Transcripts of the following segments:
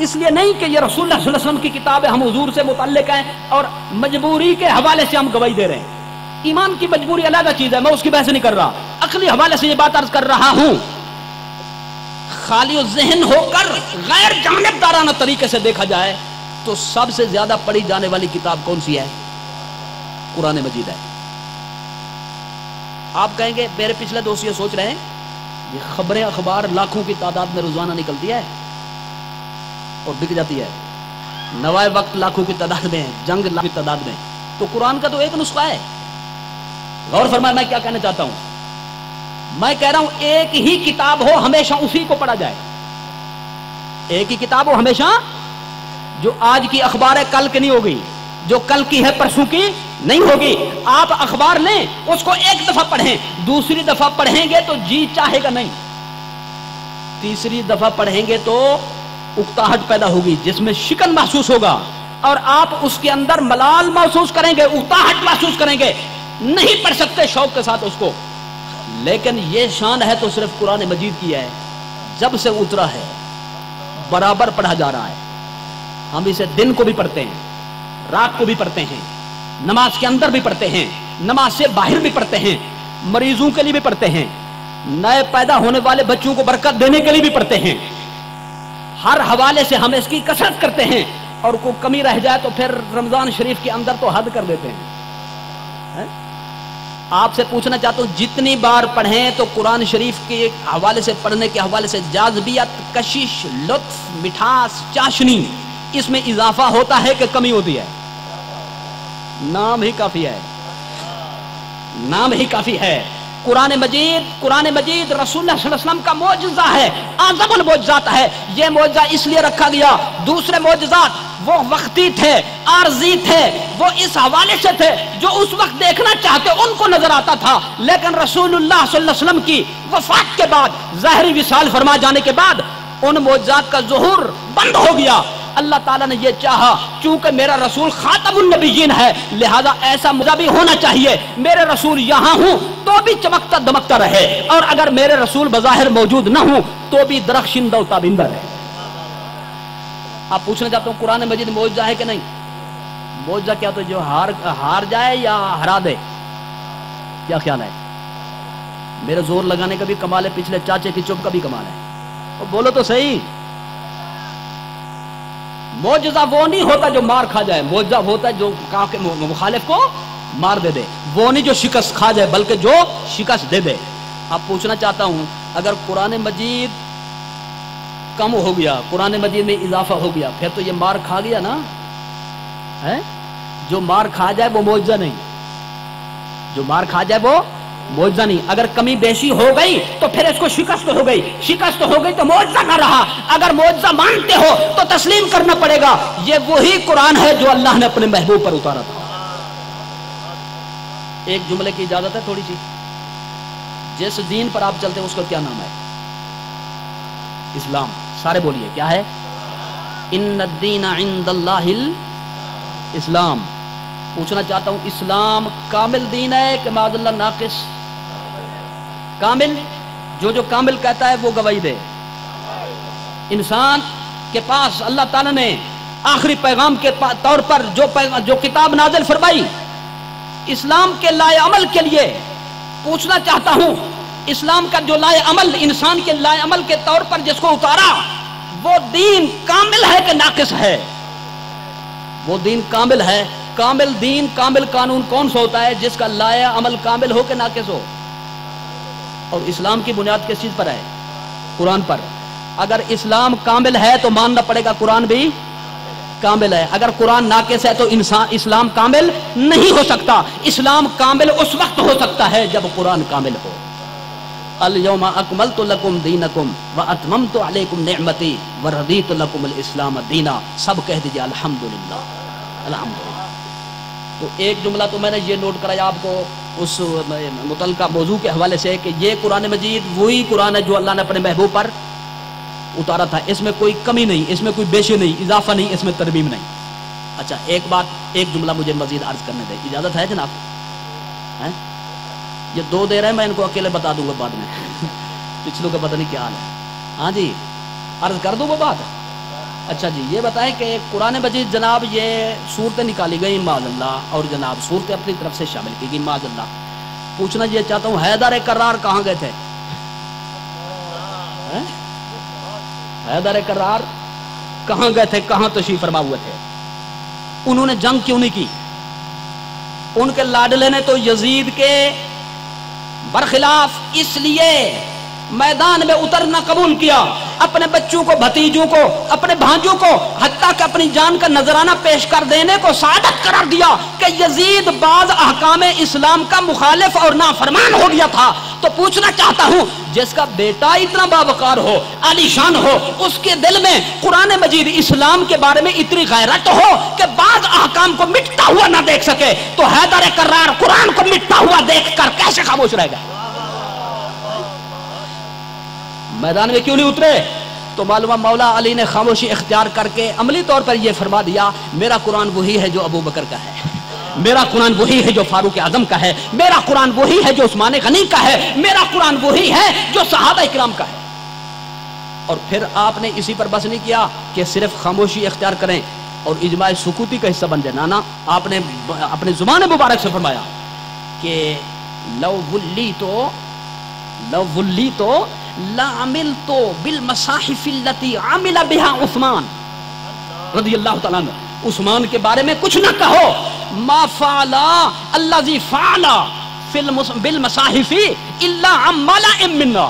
اس لیے نہیں کہ یہ رسول اللہ صلی اللہ علیہ وسلم کی کتاب ہے، ہم حضور سے متعلق ہیں اور مجبوری کے حوالے سے ہم گواہی دے رہے ہیں۔ ایمان کی مجبوری علیحدہ چیز ہے، میں اس کی بحث نہیں کر رہا، عقلی حوالے سے یہ بات عرض کر رہا ہوں۔ خالی ذہن ہو کر غیر جانبدارانہ طریقے سے دیکھا جائے تو سب سے زیادہ پڑھی جانے والی کتاب کون سی ہے؟ قرآن مجید ہے۔ آپ کہیں گے میرے پچھلے دوست یہ سوچ رہے ہیں یہ خبریں اخبار لاکھوں کی تعداد میں روزانہ نکلتی ہے اور بک جاتی ہے، نوائے وقت لاکھوں کی تعداد میں ہے، جنگ لاکھوں کی تعداد میں، تو قرآن کا تو ایک نسخہ ہے۔ غور فرمائے میں کیا کہنا چاہتا ہوں، میں کہہ رہا ہوں ایک ہی کتاب ہو ہمیشہ اسی کو پڑھا جائے، ایک ہی کتاب ہو ہمیشہ، جو آج کی اخبار ہے کل کی نہیں ہوگی، جو کل کی ہے پرسوں کی نہیں ہوگی۔ آپ اخبار لیں اس کو ایک دفعہ پڑھیں، دوسری دفعہ پڑھیں گے تو جی چاہے گا نہیں، تیسری دفعہ پڑھیں گے تو اکتاہٹ پیدا ہوگی جس میں شکن محسوس ہوگا اور آپ اس کے اندر ملال محسوس کریں گے، اکتاہٹ محسوس کریں گے، نہیں پڑھ سکتے شوق کے ساتھ اس کو۔ لیکن یہ شان ہے تو صرف قرآن مجید کی ہے، جب سے اترا ہے برابر پڑھا جا رہا ہے۔ ہم اسے دن کو بھی پڑھتے ہیں، رات کو بھی پڑھتے ہیں، نماز کے اندر بھی پڑھتے ہیں، نماز سے باہر بھی پڑھتے ہیں، مریضوں کے لیے بھی پڑھتے ہیں، نئے پیدا ہونے والے بچوں کو برکت دینے کے لیے بھی پڑھتے ہیں۔ ہر حوالے سے ہم اس کی کثرت کرتے ہیں اور کوئی کمی رہ جائے تو پھر رمضان شریف کے اندر تو حد کر دیتے ہیں۔ آپ سے پوچھنا چاہتا ہوں جتنی بار پڑھیں تو قرآن شریف کے حوالے سے پڑھنے کے حوالے سے جاذبیت، کشش، لطف، مٹھاس، چاشنی، اس میں اضافہ ہوتا ہے کہ کمی ہوتی ہے؟ نام ہی کافی ہے، نام ہی کافی ہے۔ قرآن مجید رسول اللہ صلی اللہ علیہ وسلم کا معجزہ ہے، اعظم المعجزات ہے۔ یہ معجزہ اس لیے رکھا گیا، دوسرے معجزات وہ وقتی تھے، عارضی تھے، وہ اس حوالے سے تھے جو اس وقت دیکھنا چاہتے ان کو نظر آتا تھا، لیکن رسول اللہ صلی اللہ علیہ وسلم کی وفات کے بعد، ظاہری وصال فرما جانے کے بعد ان معجزات کا ظہور بند ہو گیا۔ اللہ تعالیٰ نے یہ چاہا چونکہ میرا رسول خاتم النبیین ہے لہذا ایسا معجزہ بھی ہونا چاہیے، میرے رسول یہاں ہوں تو بھی چمکتا دمکتا رہے، اور اگر میرے رسول بظاہر موجود نہ ہوں تو بھی درخشندہ و تابندہ رہے۔ آپ پوچھنا چاہتا ہوں قرآن مجید معجزہ ہے کہ نہیں؟ معجزہ کیا تو جو ہار جائے یا ہرا دے؟ کیا خیال ہے؟ میرے زور لگانے کا بھی کمال ہے، پچھلے چاچے کی چپ کا بھی کمال ہے، بولو تو صحیح۔ معجزہ وہ نہیں ہوتا جو مار کھا جائے، معجزہ ہوتا ہے جو مخالف کو مار دے دے، وہ نہیں جو شکست کھا جائے بلکہ جو شکست دے دے۔ اب پوچھنا چاہتا ہوں اگر قرآن مجید کم ہو گیا، قرآن مجید میں اضافہ ہو گیا، پھر تو یہ مار کھا گیا نا؟ ہے جو مار کھا جائے وہ معجزہ نہیں، جو مار کھا جائے وہ معجزہ نہیں۔ اگر کمی بیشی ہو گئی تو پھر اس کو شکست ہو گئی، شکست ہو گئی تو معجزہ نہ رہا۔ اگر معجزہ مانتے ہو تو تسلیم کرنا پڑے گا یہ وہی قرآن ہے جو اللہ نے اپنے محبوب پر اتارا تھا۔ ایک جملے کی اجازت ہے تھوڑی سی، جس دین پر آپ چلتے ہیں اس کا کیا نام ہے؟ اسلام۔ سارے بولیے کیا ہے؟ ان الدین عند اللہ الاسلام۔ پوچھنا چاہتا ہوں اسلام کامل دین ہے کہ معاذ اللہ ناقص؟ کامل، جو کامل کہتا ہے وہ گواہی دے۔ انسان کے پاس اللہ تعالیٰ نے آخری پیغام کے طور پر جو کتاب نازل فرمائی اسلام کے لائے عمل کے لیے، پوچھنا چاہتا ہوں اسلام کا جو لائے عمل، انسان کے لائے عمل کے طور پر جس کو اتارا، وہ دین کامل ہے کہ ناقص ہے؟ وہ دین کامل ہے۔ کامل دین، کامل قانون کون سا ہوتا ہے؟ جس کا لائے عمل کامل ہو کہ ناقص ہو؟ اور اسلام کی بنیاد کس چیز پر ہے؟ قرآن پر۔ اگر اسلام کامل ہے تو ماننا پڑے گا قرآن بھی کامل ہے، اگر قرآن ناقص ہے تو اسلام کامل نہیں ہو سکتا۔ اسلام کامل اس وقت ہو سکتا ہے جب قرآن کامل ہو۔ الیوم اکملت لکم دینکم واتممت علیکم نعمتی ورضیت لکم الاسلام دینا۔ سب کہہ دیجئے الحمدللہ، الحمدللہ۔ تو ایک جملہ تو میں نے یہ نوٹ کرایا آپ کو اس متعلقہ موضوع کے حوالے سے کہ یہ قرآن مجید وہی قرآن ہے جو اللہ نے اپنے محبوب پر اتارا تھا، اس میں کوئی کمی نہیں، اس میں کوئی بیشی نہیں، اضافہ نہیں، اس میں ترمیم نہیں۔ اچھا ایک بات، ایک جملہ مجھے مزید عرض کرنے دیں، اجازت ہے جناب؟ یہ دو دے رہے ہیں، میں ان کو اکیلے بتا دوں گا بعد میں پچھلوں کا پتہ نہیں کیا حال ہے۔ ہاں جی عرض کر دوں وہ بات؟ اچھا جی یہ بتائیں کہ قرآن مجید جناب یہ صورتیں نکالی گئی معاذ اللہ اور جناب صورتیں اپنی طرف سے شامل کی گئی معاذ اللہ. پوچھنا یہ چاہتا ہوں حیدر کرار کہاں گئے تھے؟ حیدر کرار کہاں گئے تھے؟ کہاں تشریف فرما ہوئے تھے؟ انہوں نے جنگ کیوں نہیں کی؟ ان کے لاڈلے نے تو یزید کے برخلاف اس لیے میدان میں اترنا قبول کیا، اپنے بچوں کو، بھتیجوں کو، اپنے بھانجوں کو، حتیٰ کہ اپنی جان کا نذرانہ پیش کر دینے کو سعادت قرار دیا کہ یزید بعض احکام اسلام کا مخالف اور نافرمان ہو گیا تھا. تو پوچھنا چاہتا ہوں جس کا بیٹا اتنا باوقار ہو، عالی شان ہو، اس کے دل میں قرآن مجید اسلام کے بارے میں اتنی غیرت ہو کہ بعض احکام کو مٹتا ہوا نہ دیکھ سکے، تو حیدر کرار قرآن کو مٹتا ہوا دیکھ کر کیسے خاموش رہ گئے؟ میدان میں کیوں نہیں اترے؟ تو معلومہ مولا علی نے خاموشی اختیار کر کے عملی طور پر یہ فرما دیا میرا قرآن وہی ہے جو ابو بکر کا ہے، میرا قرآن وہی ہے جو فاروق اعظم کا ہے، میرا قرآن وہی ہے جو عثمان غنی کا ہے، میرا قرآن وہی ہے جو صحابہ اکرام کا ہے. اور پھر آپ نے اسی پر بس نہیں کیا کہ صرف خاموشی اختیار کریں اور اجماع سکوتی کا حصہ بن جائے، نہ آپ نے اپنی زبان مبارک سے فرمایا کہ لو ولی تو لعملت بالمصاحف التي عمل بها عثمان رضی اللہ تعالیٰ عنہ. عثمان کے بارے میں کچھ نہ کہو، ما فعل الذي فعل بالمصاحف الا عمل منا،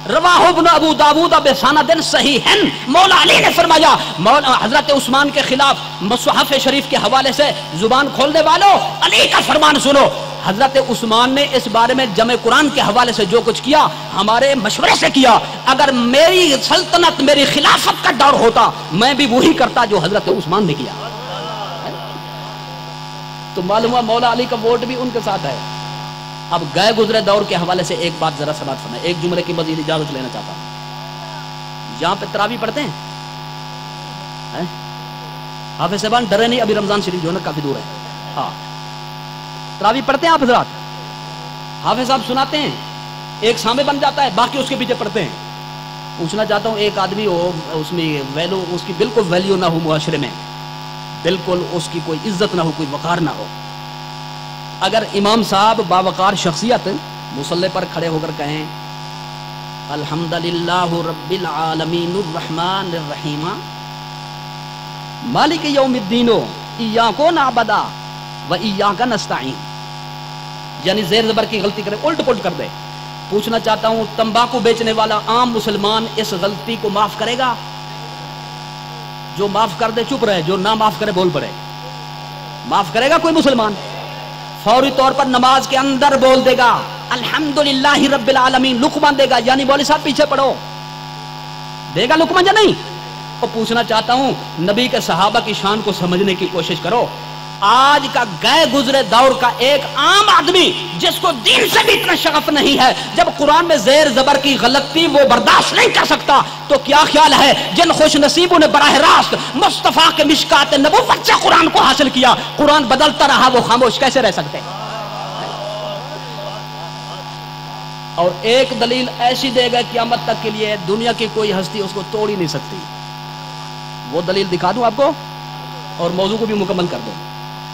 رواہ ابن ابو داود بسند صحیح. مولا علی نے فرمایا حضرت عثمان کے خلاف مصحف شریف کے حوالے سے زبان کھولنے والوں علی کا فرمان سنو. حضرت عثمان نے اس بارے میں جمع قرآن کے حوالے سے جو کچھ کیا ہمارے مشورے سے کیا. اگر میری سلطنت، میری خلافت کا دور ہوتا میں بھی وہی کرتا جو حضرت عثمان نے کیا. تو معلوم ہوا مولا علی کا ووٹ بھی ان کے ساتھ ہے. اب گئے گزرے دور کے حوالے سے ایک بات ذرا سماعت فرمائیں، ایک جملے کی مزید اجازت لینا چاہتا ہوں. یہاں پہ تراویح پڑھتے ہیں؟ حافظ صاحبان ڈرے نہیں، ابھی رمضان شریف جو ہے نا کافی دور ہے. ہاں تراویح پڑھتے ہیں آپ حضرات؟ حافظ صاحب سناتے ہیں، ایک سامع بن جاتا ہے باقی اس کے پیچھے پڑھتے ہیں. پوچھنا چاہتا ہوں ایک آدمی ہو اس میں ویلو، اس کی بالکل ویلیو نہ ہو معاشرے میں، بالکل اس کی کوئی عزت نہ ہو، کوئی وقار نہ ہو، اگر امام صاحب باوقار شخصیت مصلی پر کھڑے ہو کر کہیں الحمدللہ رب العالمین الرحمن الرحیم مالک یوم الدین ایاک نعبد و ایاک نستعین، یعنی زیر زبر کی غلطی کرے، الٹ پلٹ کر دے. پوچھنا چاہتا ہوں تمباکو بیچنے والا عام مسلمان اس غلطی کو معاف کرے گا؟ جو معاف کر دے چپ رہے، جو نہ معاف کرے بول پڑے. معاف کرے گا کوئی مسلمان؟ فوری طور پر نماز کے اندر بول دے گا الحمدللہ رب العالمین، لقمان دے گا، یعنی مولوی صاحب پیچھے پڑھو، دے گا لقمان یا نہیں؟ اور پوچھنا چاہتا ہوں نبی کے صحابہ کی شان کو سمجھنے کی کوشش کرو. آج کا گئے گزرے دور کا ایک عام آدمی جس کو دین سے بھی اتنا شغف نہیں ہے، جب قرآن میں زیر زبر کی غلطی وہ برداشت نہیں کر سکتا، تو کیا خیال ہے جن خوش نصیبوں نے براہ راست مصطفیٰ کے مشکات نبوت سے قرآن کو حاصل کیا، قرآن بدلتا رہا، وہ خاموش کیسے رہ سکتے؟ اور ایک دلیل ایسی دے گا قیامت تک کے لیے دنیا کی کوئی ہستی اس کو توڑ ہی نہیں سکتی. وہ دلیل دکھا دوں آپ کو اور موضوع کو بھی مکمل کر دوں.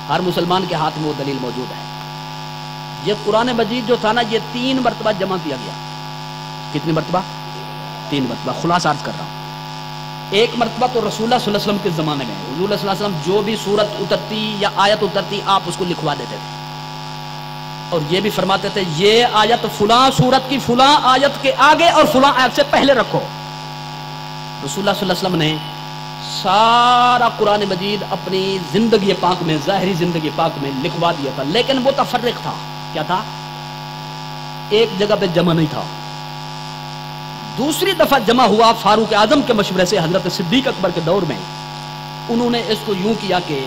ہر مسلمان کے ہاتھ میں وہ دلیل موجود ہے. یہ قرآن مجید جو تھا نا، یہ 3 مرتبہ جمع کیا گیا. کتنی مرتبہ؟ 3 مرتبہ. خلاصہ عرض کر رہا ہوں. ایک مرتبہ تو رسول اللہ صلی اللہ علیہ وسلم کے زمانے میں حضور صلی اللہ علیہ وسلم جو بھی سورت اترتی یا آیت اترتی آپ اس کو لکھوا دیتے تھے، اور یہ بھی فرماتے تھے یہ آیت فلاں سورت کی فلاں آیت کے آگے اور فلاں آیت سے پہلے رکھو. رسول اللہ صلی اللہ علیہ وسلم نے سارا قرآن مجید اپنی زندگی پاک میں، ظاہری زندگی پاک میں لکھوا دیا تھا، لیکن وہ متفرق تھا. کیا تھا؟ ایک جگہ پہ جمع نہیں تھا. دوسری دفعہ جمع ہوا فاروق اعظم کے مشورے سے حضرت صدیق اکبر کے دور میں. انہوں نے اس کو یوں کیا کہ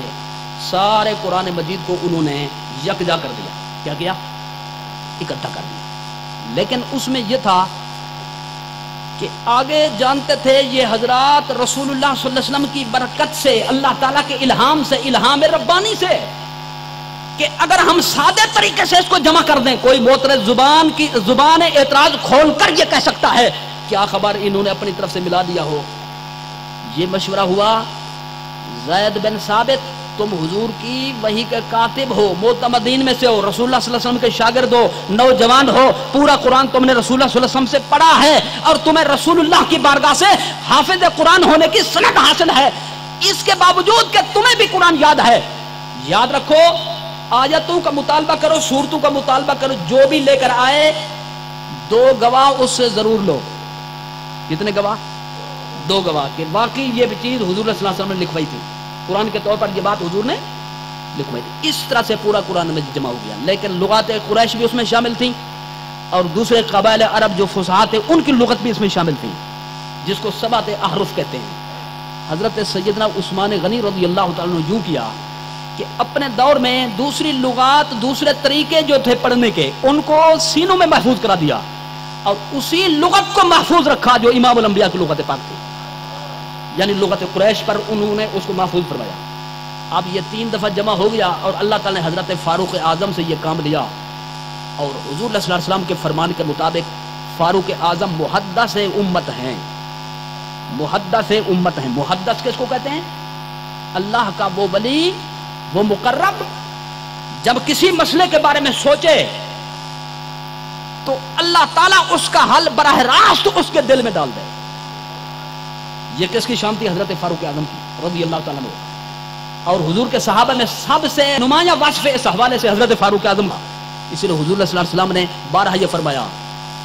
سارے قرآن مجید کو انہوں نے یکجا کر دیا. کیا کیا؟ اکٹھا کر دیا. لیکن اس میں یہ تھا کہ آگے جانتے تھے یہ حضرات رسول اللہ صلی اللہ علیہ وسلم کی برکت سے، اللہ تعالیٰ کے الہام سے، الہام ربانی سے، کہ اگر ہم سادے طریقے سے اس کو جمع کر دیں، کوئی معترض زبان اعتراض کھول کر یہ کہہ سکتا ہے کیا خبر انہوں نے اپنی طرف سے ملا دیا ہو. یہ مشورہ ہوا زید بن ثابت تم حضور کی وحی کے کاتب ہو، معتمدین میں سے ہو، رسول اللہ صلی اللہ علیہ وسلم کے شاگرد ہو، نوجوان ہو، پورا قرآن تم نے رسول اللہ صلی اللہ علیہ وسلم سے پڑھا ہے اور تمہیں رسول اللہ کی بارگاہ سے حافظ قرآن ہونے کی سند حاصل ہے، اس کے باوجود کہ تمہیں بھی قرآن یاد ہے، یاد رکھو آیتوں کا مطالبہ کرو، سورتوں کا مطالبہ کرو، جو بھی لے کر آئے 2 گواہ اس سے ضرور لو۔ کتنے گواہ؟ 2 گواہ کہ واقعی یہ چیز حضور صلی اللہ علیہ وسلم نے لکھوائی تھی، قرآن کے طور پر یہ بات حضور نے لکھوائی تھی۔ اس طرح سے پورا قرآن میں جمع ہو گیا، لیکن لغات قریش بھی اس میں شامل تھیں اور دوسرے قبائل عرب جو فصاحت ان کی لغت بھی اس میں شامل تھی، جس کو 7 احرف کہتے ہیں۔ حضرت سیدنا عثمان غنی رضی اللہ تعالیٰ نے یوں کیا کہ اپنے دور میں دوسری لغات، دوسرے طریقے جو تھے پڑھنے کے، ان کو سینوں میں محفوظ کرا دیا اور اسی لغت کو محفوظ رکھا جو امام الانبیاء کی لغت پاک تھی، یعنی لغت قریش پر انہوں نے اس کو محفوظ فرمایا۔ اب یہ 3 دفعہ جمع ہو گیا اور اللہ تعالیٰ نے حضرت فاروق اعظم سے یہ کام لیا اور حضور صلی اللہ علیہ وسلم کے فرمان کے مطابق فاروق اعظم محدث امت ہیں، محدث امت ہیں۔ محدث کس کو کہتے ہیں؟ اللہ کا وہ ولی، وہ مقرب جب کسی مسئلے کے بارے میں سوچے تو اللہ تعالیٰ اس کا حل براہ راست اس کے دل میں ڈال دے۔ یہ کس کی شان تھی؟ حضرت فاروق اعظم کی رضی اللہ تعالیٰ عنہ۔ اور حضور کے صحابہ میں سب سے نمایاں وصف اس حوالے سے حضرت فاروق اعظم کا، اسی لیے حضور صلی اللہ علیہ وسلم نے بارہا یہ فرمایا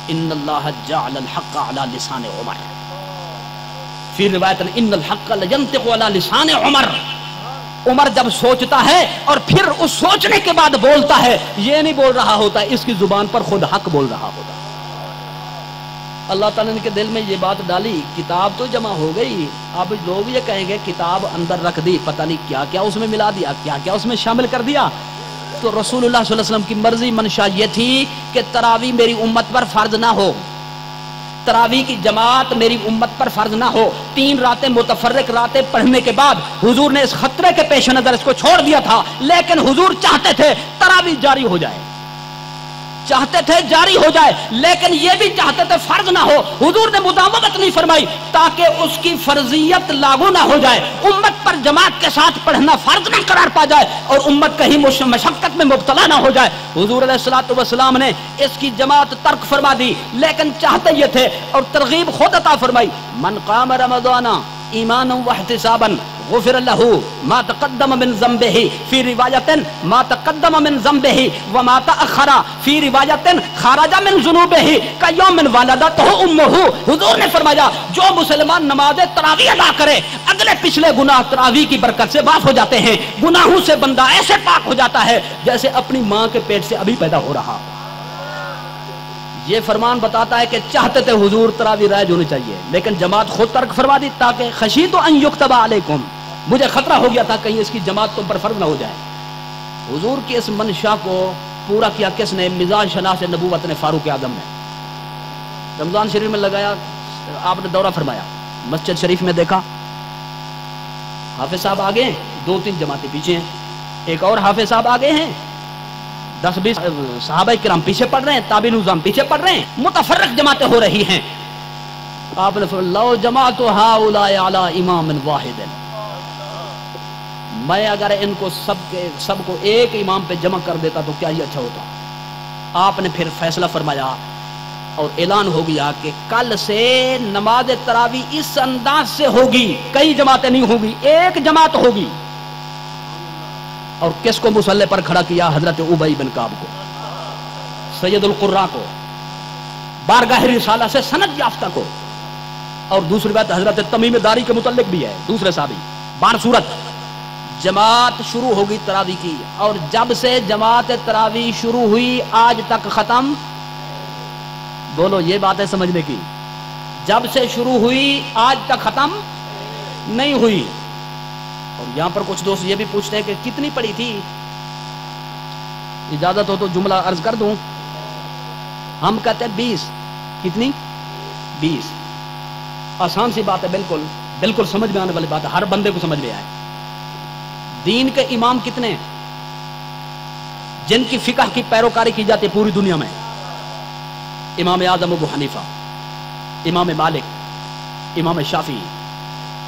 ان اللہ جعل الحق علی لسان عمر، فی روایت ان الحق لینطق علی لسان عمر۔ عمر جب سوچتا ہے اور پھر اس سوچنے کے بعد بولتا ہے، یہ نہیں بول رہا ہوتا، اس کی زبان پر خود حق بول رہا ہوتا۔ اللہ تعالیٰ نے کے دل میں یہ بات ڈالی، کتاب تو جمع ہو گئی، اب لوگ یہ کہیں گے کتاب اندر رکھ دی، پتہ نہیں کیا کیا اس میں ملا دیا، کیا کیا اس میں شامل کر دیا۔ تو رسول اللہ صلی اللہ علیہ وسلم کی مرضی منشا یہ تھی کہ تراویح میری امت پر فرض نہ ہو، تراویح کی جماعت میری امت پر فرض نہ ہو۔ 3 راتیں متفرق راتیں پڑھنے کے بعد حضور نے اس خطرے کے پیش نظر اس کو چھوڑ دیا تھا، لیکن حضور چاہتے تھے تراویح جاری ہو جائے، چاہتے تھے جاری ہو جائے، لیکن یہ بھی چاہتے تھے فرض نہ ہو۔ حضور نے مداومت نہیں فرمائی تاکہ اس کی فرضیت لاگو نہ ہو جائے، امت پر جماعت کے ساتھ پڑھنا فرض نہ قرار پا جائے اور امت کہیں مشقت میں مبتلا نہ ہو جائے۔ حضور علیہ الصلوۃ والسلام نے اس کی جماعت ترک فرما دی، لیکن چاہتے یہ تھے اور ترغیب خود عطا فرمائی، من قام رمضان ایمانا واحتسابا غفر له ما تقدم من ذنبه فی روایت ما تقدم من ذنبه وما تأخر فی روایت خرج من ذنوبه کیوم ولدته امه۔ حضور نے فرمایا جو مسلمان نماز تراویح ادا کرے اگلے پچھلے گناہ تراویح کی برکت سے معاف ہو جاتے ہیں، گناہوں سے بندہ ایسے پاک ہو جاتا ہے جیسے اپنی ماں کے پیٹ سے ابھی پیدا ہو رہا۔ یہ فرمان بتاتا ہے کہ چاہتے تھے حضور تراویح رائج ہونی چاہیے، لیکن جماعت خود ترک فرما دی تاکہ خشیت ان یکتب علیکم، مجھے خطرہ ہو گیا تھا کہیں اس کی جماعت تم پر فرض نہ ہو جائے۔ حضور کی اس منشا کو پورا کیا کس نے؟ مزاج شناس نبوت نے، فاروق اعظم نے۔ رمضان شریف میں لگایا، آپ نے دورہ فرمایا، مسجد شریف میں دیکھا حافظ صاحب آگے ہیں، 2-3 جماعتیں پیچھے ہیں، ایک اور حافظ صاحب آگے ہیں، 10-20 صحابہ کرام پیچھے پڑھ رہے ہیں، تابعین نظام پیچھے پڑھ رہے ہیں، متفرق جماعتیں ہو رہی ہیں۔ آپ نے فرمایا لو جماعت ہؤلاء علی امام واحد، میں اگر ان کو سب کو ایک امام پہ جمع کر دیتا تو کیا ہی اچھا ہوتا۔ آپ نے پھر فیصلہ فرمایا اور اعلان ہو گیا کہ کل سے نماز تراویح اس انداز سے ہوگی، کئی جماعتیں نہیں ہوگی، ایک جماعت ہوگی۔ اور کس کو مصلی پر کھڑا کیا؟ حضرت ابی بن کعب کو، سید القراء کو، بارگاہ رسالہ سے سند یافتہ کو۔ اور دوسری بات حضرت تمیم داری کے متعلق بھی ہے، دوسرے صحابی۔ بار صورت جماعت شروع ہوگی تراویح کی، اور جب سے جماعت تراویح شروع ہوئی آج تک ختم، بولو یہ بات ہے سمجھنے کی، جب سے شروع ہوئی آج تک ختم نہیں ہوئی۔ اور یہاں پر کچھ دوست یہ بھی پوچھتے ہیں کہ کتنی پڑی تھی، اجازت ہو تو جملہ عرض کر دوں، ہم کہتے ہیں 20۔ کتنی؟ 20۔ آسان سی بات ہے، بالکل بالکل سمجھ میں آنے والی بات ہے، ہر بندے کو سمجھ میں آئے۔ دین کے امام کتنے ہیں جن کی فقہ کی پیروکاری کی جاتی ہے پوری دنیا میں؟ امام اعظم ابو حنیفہ، امام مالک، امام شافعی،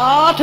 8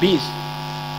20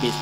20।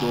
2।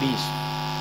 20।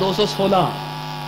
216।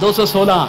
216।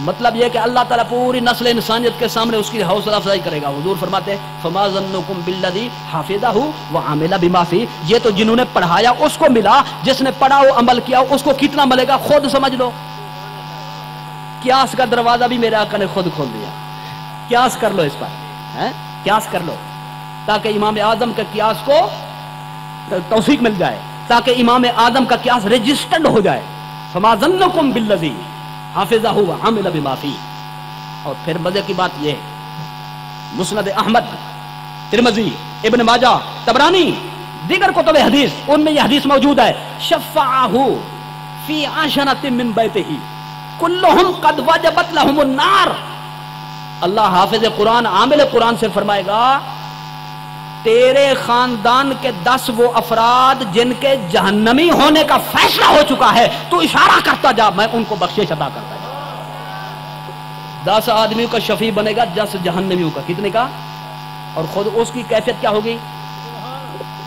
مطلب یہ کہ اللہ تعالیٰ پوری نسل انسانیت کے سامنے اس کی حوصلہ افزائی کرے گا. حضور فرماتے ہیں فما ظنکم بالذی حفظہ وعمل بما فیہ، یہ تو جنہوں نے پڑھایا اس کو ملا، جس نے پڑھا و عمل کیا اس کو کتنا ملے گا خود سمجھ لو. قیاس کا دروازہ بھی میرے آقا نے خود کھول دیا. قیاس کر لو اس پر، قیاس کر لو تاکہ امام اعظم کے قیاس کو توثیق مل جائے، تاکہ امام اعظم کا قیاس رجسٹرڈ ہو جائے. فما ظنکم بالذی حافظہ وعمل بما فیہ. اور پھر مزے کی بات یہ ہے، مسند احمد، ترمذی، ابن ماجہ، طبرانی، دیگر کتب حدیث ان میں یہ حدیث موجود ہے، شفعہ فی عشرۃ من بیتہ کلہم قد وجبت لہم النار. اللہ حافظ قرآن عامل قرآن سے فرمائے گا تیرے خاندان کے 10 وہ افراد جن کے جہنمی ہونے کا فیصلہ ہو چکا ہے تو اشارہ کرتا جا، میں ان کو بخشش عطا کرتا جا. 10 آدمیوں کا شفیع بنے گا، 10 جہنمیوں کا. کتنے کا؟ اور خود اس کی کیفیت کیا ہوگی؟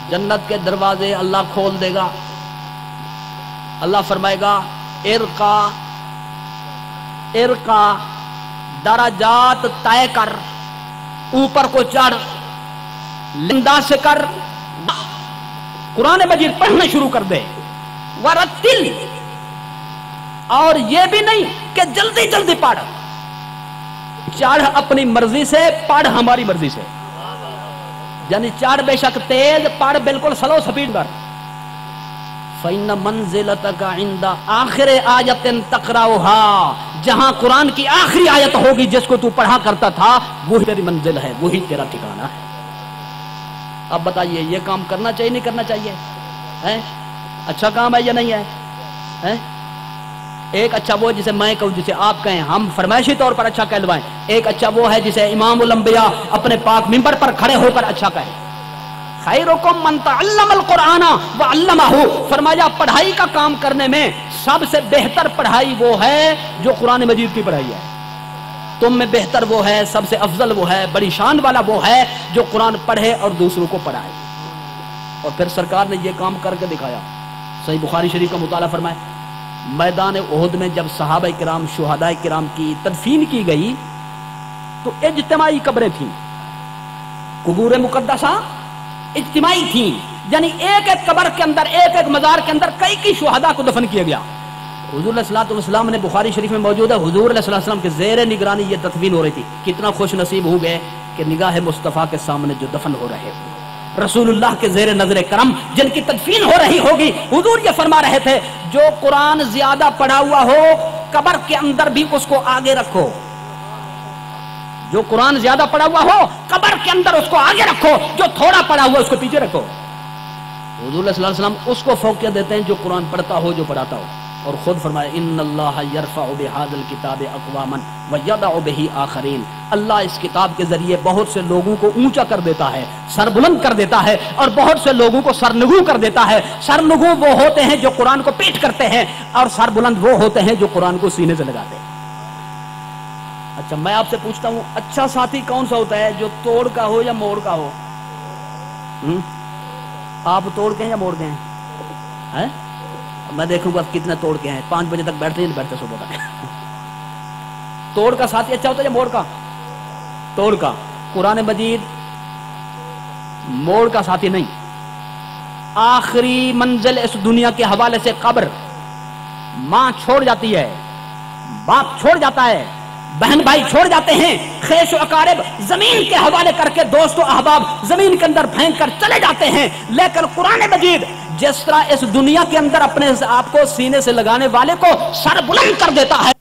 جنت کے دروازے اللہ کھول دے گا. اللہ فرمائے گا ارقا ارقا، درجات طے کر، اوپر کو چڑھ، لندہ سے کر، قرآن مجید پڑھنا شروع کر دے. ورتل، اور یہ بھی نہیں کہ جلدی جلدی پڑھ، چڑھ اپنی مرضی سے، پڑھ ہماری مرضی سے. یعنی چڑھ بے شک تیز، پڑھ بالکل سلو سپیڈ پر. فَإِنَّ مَنزِلَتَكَ عِنْدَ آخِرِ آیَةٍ تَقْرَؤُهَا، جہاں قرآن کی آخری آیت ہوگی جس کو تو پڑھا کرتا تھا وہی تیری منزل ہے، وہی تیرا ٹھکانہ ہے. اب بتائیے یہ کام کرنا چاہیے نہیں کرنا چاہیے؟ اچھا کام ہے یا نہیں ہے؟ ایک اچھا وہ جسے میں کہوں، جسے آپ کہیں، ہم فرمائشی طور پر اچھا کہلوائیں. ایک اچھا وہ ہے جسے امام الانبیاء اپنے پاک منبر پر کھڑے ہو کر اچھا کہیں. خیرکم من تعلم القرآن وعلمہ، فرمایا پڑھائی کا کام کرنے میں سب سے بہتر پڑھائی وہ ہے جو قرآن مجید کی پڑھائی ہے. تم میں بہتر وہ ہے، سب سے افضل وہ ہے، بڑی شان والا وہ ہے جو قرآن پڑھے اور دوسروں کو پڑھائے. اور پھر سرکار نے یہ کام کر کے دکھایا. صحیح بخاری شریف کا مطالعہ فرمائے، میدان احد میں جب صحابہ کرام، شہداء کرام کی تدفین کی گئی تو اجتماعی قبریں تھیں، قبور مقدسہ اجتماعی تھیں. یعنی ایک ایک قبر کے اندر، ایک ایک مزار کے اندر کئی شہداء کو دفن کیا گیا. حضور علیہ الصلوۃ والسلام نے بخاری شریف میں موجود ہے، حضور علیہ الصلوۃ والسلام کے زیر نگرانی یہ تدفین ہو رہی تھی. کتنا خوش نصیب ہو گئے کہ نگاہ مصطفیٰ کے سامنے جو دفن ہو رہے ہو، رسول اللہ کے زیر نظر کرم جن کی تدفین ہو رہی ہوگی. حضور یہ فرما رہے تھے جو قرآن زیادہ پڑھا ہوا ہو قبر کے اندر بھی اس کو آگے رکھو. جو قرآن زیادہ پڑھا ہوا ہو قبر کے اندر اس کو آگے رکھو، جو تھوڑا پڑھا ہوا اس کو پیچھے رکھو. حضور صلی اللہ علیہ وسلم اس کو فوقیت دیتے ہیں جو قرآن پڑھتا ہو، جو پڑھاتا ہو. اور خود فرمایا ان اللہ یرفع بہذا الکتاب اقواما ویضع بہ آخرین، اللہ اس کتاب کے ذریعے بہت سے لوگوں کو اونچا کر دیتا ہے، سر بلند کر دیتا ہے، اور بہت سے لوگوں کو سرنگو کر دیتا ہے. سرنگو وہ ہوتے ہیں جو قرآن کو پیٹ کرتے ہیں، اور سر بلند وہ ہوتے ہیں جو قرآن کو سینے سے لگاتے ہیں. اچھا میں آپ سے پوچھتا ہوں، اچھا ساتھی کون سا ہوتا ہے؟ جو توڑ کا ہو یا موڑ کا ہو؟ آپ توڑ کے ہیں یا موڑ کے ہیں؟ میں دیکھوں گا کتنے توڑ کے ہیں. 5 بجے تک بیٹھتے ہیں، نہیں بیٹھتے صبح تک. توڑ کا ساتھی اچھا ہوتا ہے یا موڑ کا؟ توڑ کا. قرآن مجید موڑ کا ساتھی نہیں. آخری منزل اس دنیا کے حوالے سے قبر. ماں چھوڑ جاتی ہے، باپ چھوڑ جاتا ہے، بہن بھائی چھوڑ جاتے ہیں، خیش و اقارب زمین کے حوالے کر کے، دوست و احباب زمین کے اندر پھینک کر چلے جاتے ہیں. لیکن قرآن مجید جس طرح اس دنیا کے اندر اپنے آپ کو سینے سے لگانے والے کو سر بلند کر دیتا ہے،